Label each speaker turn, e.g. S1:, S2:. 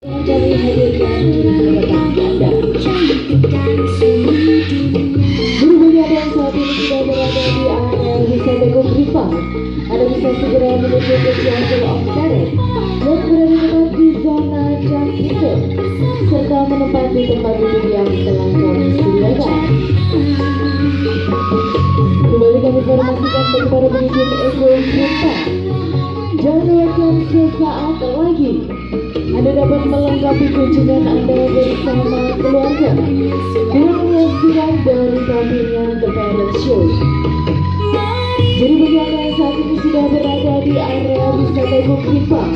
S1: Kami hadirkan bersama Anda. Guru yang saat ini sudah berada di area wisata Gogrifah. Anda bisa segera menuju ke Circle of Terrace yang berada tepat di zona jam itu, serta menempati tempat duduk yang telah kami sediakan. Kembali kami informasikan bagi para pengunjung Gogrifah, jangan lewatkan sesaat lagi Anda dapat melengkapi kunjungan Anda bersama keluarga dengan menyaksikan dari tampilnya The Parent Show. Jadi bagi Anda yang saat ini sudah berada di area wisata Gogrifah,